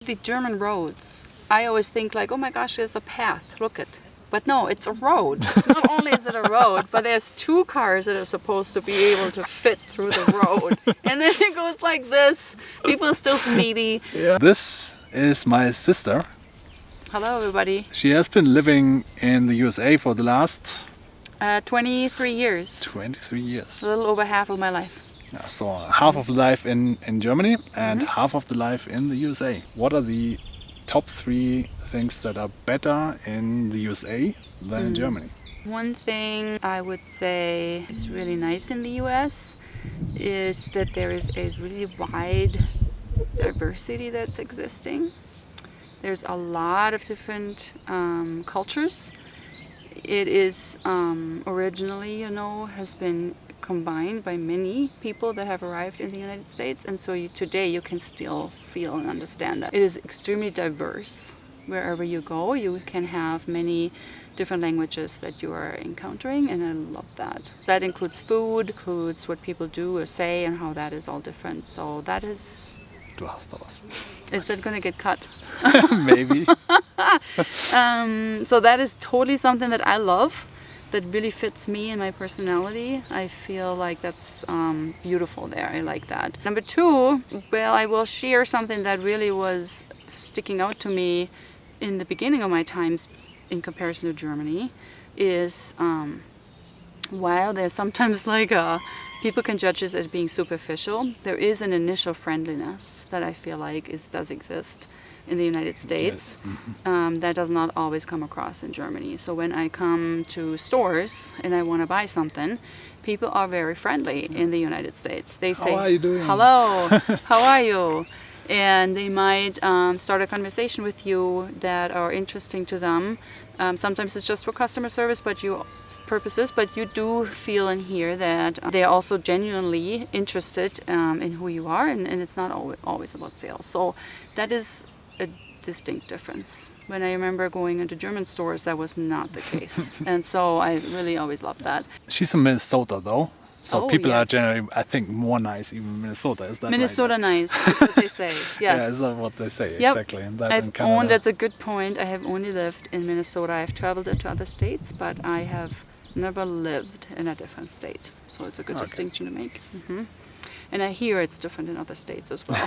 The German roads, I always think like, oh my gosh, there's a path, look it. But no, it's a road. Not only is it a road, but there's two cars that are supposed to be able to fit through the road. And then it goes like this. People are still speedy. Yeah. This is my sister. Hello, everybody. She has been living in the USA for the last 23 years. 23 years. A little over half of my life. Yeah, so half of life in Germany and half of the life in the USA. What are the top 3 things that are better in the USA than in Germany? One thing I would say is really nice in the US is that there is a really wide diversity that's existing. There's a lot of different cultures. It is originally, has been combined by many people that have arrived in the United States, and so today you can still feel and understand that. It is extremely diverse. Wherever you go, you can have many different languages that you are encountering, and I love that. That includes food, includes what people do or say, and how that is all different. So that is... Du hast da was. Is that going to get cut? Maybe. So that is totally something that I love, that really fits me and my personality. I feel like that's beautiful there. I like that. Number 2, well, I will share something that really was sticking out to me in the beginning of my times in comparison to Germany is while there's sometimes like people can judge this as being superficial, there is an initial friendliness that I feel like does exist in the United States that does not always come across in Germany. So when I come to stores and I want to buy something, people are very friendly in the United States. They say, "How are you doing? Hello, how are you?" And they might start a conversation with you that are interesting to them. Sometimes it's just for customer service purposes, but you do feel and hear that they're also genuinely interested in who you are, and it's not always about sales. So that is a distinct difference. When I remember going into German stores, that was not the case. And so I really always loved that. She's from Minnesota though. So people are yes. generally, I think, more nice even in Minnesota. Is that Minnesota right? nice is what they say. Yes. Yeah, is that what they say? Yep. Exactly. And that in Canada. That's a good point. I have only lived in Minnesota. I've traveled to other states, but I have never lived in a different state. So it's a good distinction to make. And I hear it's different in other states as well.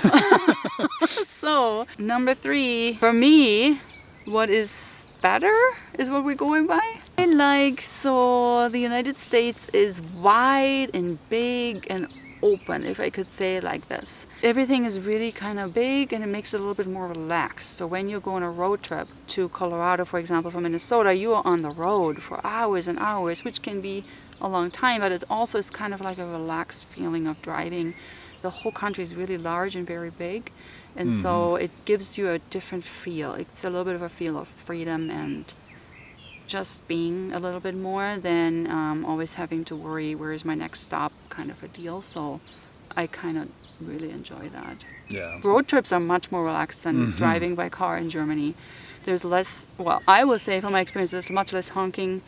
So, number 3, for me, what is better is what we're going by. So the United States is wide and big and open, if I could say it like this. Everything is really kind of big and it makes it a little bit more relaxed. So when you go on a road trip to Colorado, for example, from Minnesota, you are on the road for hours and hours, which can be a long time, but it also is kind of like a relaxed feeling of driving. The whole country is really large and very big, and so it gives you a different feel. It's a little bit of a feel of freedom and just being a little bit more than always having to worry where is my next stop kind of a deal. So I kind of really enjoy that. Yeah. Road trips are much more relaxed than driving by car in Germany. There's less, well, I will say from my experience, there's much less honking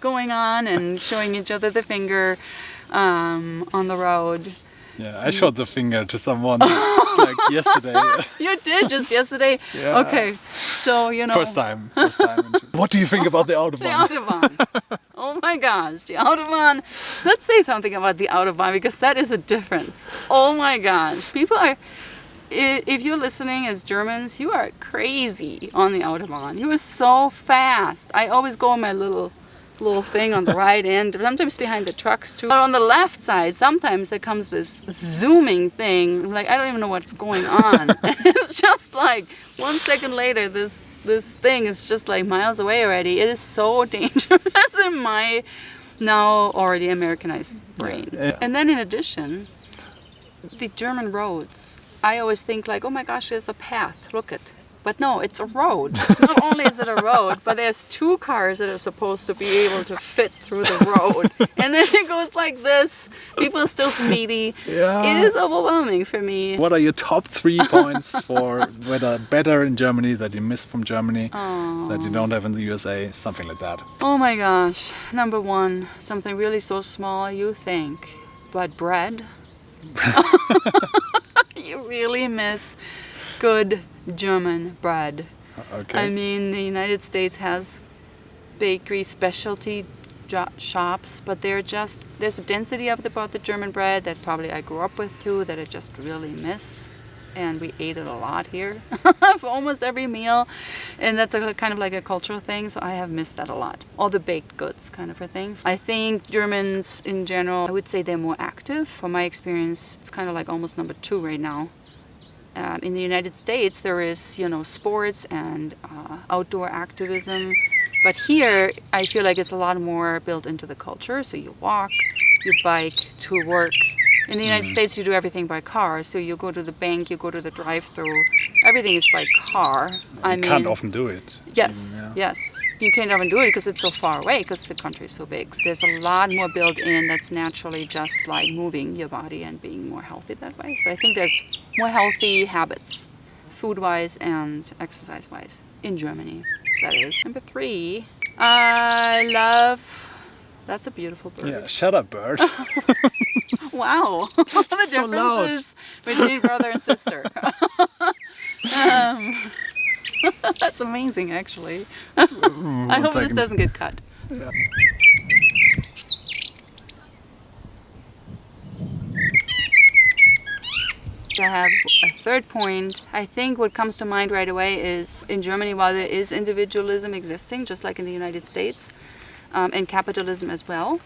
going on and showing each other the finger on the road. Yeah, I showed the finger to someone like yesterday. You did just yesterday? Yeah. Okay, so First time. What do you think about the Autobahn? The Autobahn. Oh my gosh, the Autobahn. Let's say something about the Autobahn because that is a difference. Oh my gosh. People are, if you're listening as Germans, you are crazy on the Autobahn. You are so fast. I always go on my little thing on the right end, sometimes behind the trucks too. But on the left side, sometimes there comes this zooming thing. Like, I don't even know what's going on. It's just like 1 second later, this thing is just like miles away already. It is so dangerous in my now already Americanized brains. Yeah. And then in addition, the German roads. I always think like, oh my gosh, there's a path. Look it. But no, it's a road. Not only is it a road, but there's two cars that are supposed to be able to fit through the road. And then it goes like this. People are still speedy. Yeah. It is overwhelming for me. What are your top 3 points for whether better in Germany that you miss from Germany that you don't have in the USA? Something like that. Oh my gosh. Number 1, something really so small you think, but bread. You really miss good German bread. Okay. I mean, the United States has bakery specialty shops, but there's a density of about the German bread that probably I grew up with too, that I just really miss. And we ate it a lot here for almost every meal. And that's kind of like a cultural thing, so I have missed that a lot. All the baked goods kind of a thing. I think Germans in general, I would say they're more active. From my experience, it's kind of like almost number 2 right now. In the United States, there is, sports and outdoor activism. But here, I feel like it's a lot more built into the culture. So you walk, you bike to work. In the United States, you do everything by car. So you go to the bank, you go to the drive-thru. Everything is by car. You can't often do it. Yes, yes. You can't often do it because it's so far away, because the country is so big. There's a lot more built in that's naturally just like moving your body and being more healthy that way. So I think there's more healthy habits, food-wise and exercise-wise, in Germany, that is. Number 3, I love... That's a beautiful bird. Yeah, shut up, bird. Wow, the So loud. differences between brother and sister. That's amazing, actually. I hope this doesn't get cut. Yeah. I have a third point. I think what comes to mind right away is in Germany, while there is individualism existing, just like in the United States, and capitalism as well,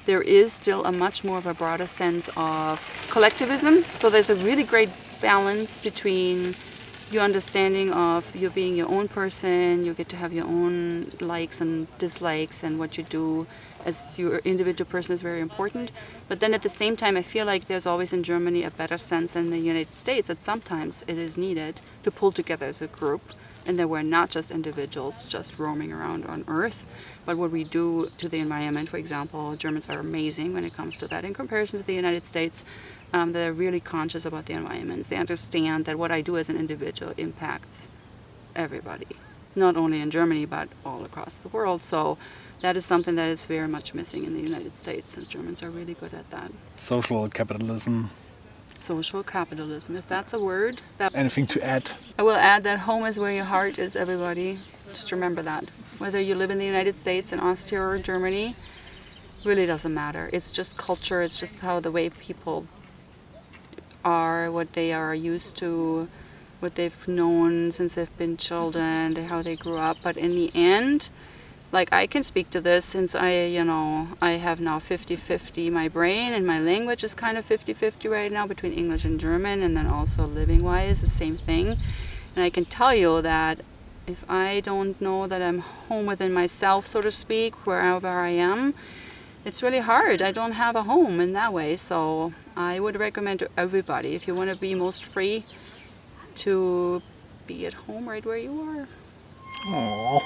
there is still a much more of a broader sense of collectivism. So there's a really great balance between your understanding of you being your own person, you get to have your own likes and dislikes, and what you do as your individual person is very important. But then at the same time, I feel like there's always in Germany a better sense in the United States that sometimes it is needed to pull together as a group, and that we're not just individuals just roaming around on Earth, but what we do to the environment. For example, Germans are amazing when it comes to that in comparison to the United States. They're really conscious about the environment. They understand that what I do as an individual impacts everybody, not only in Germany, but all across the world. So that is something that is very much missing in the United States, and Germans are really good at that. Social capitalism. Social capitalism, if that's a word. Anything to add? I will add that home is where your heart is, everybody. Just remember that. Whether you live in the United States, in Austria, or Germany, really doesn't matter. It's just culture. It's just how the way people are, what they are used to, what they've known since they've been children, how they grew up. But in the end, like I can speak to this since I have now 50-50. My brain and my language is kind of 50-50 right now between English and German, and then also living-wise, the same thing. And I can tell you that if I don't know that I'm home within myself, so to speak, wherever I am, it's really hard. I don't have a home in that way. So I would recommend to everybody, if you want to be most free, to be at home right where you are. Aww.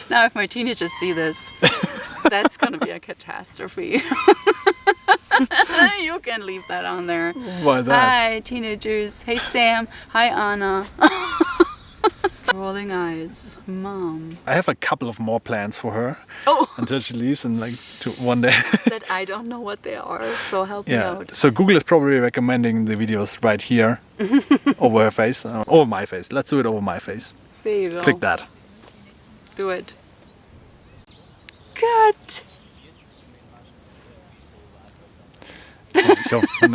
Now, if my teenagers see this, that's going to be a catastrophe. You can leave that on there. Why that? Hi, teenagers. Hey, Sam. Hi, Anna. Rolling eyes. Mom. I have a couple of more plans for her Oh, until she leaves in one day. that I don't know what they are, so help me Yeah. out. So Google is probably recommending the videos right here over her face, over my face. Let's do it over my face. There you go. Click that. Do it. Cut. Ich hoffe,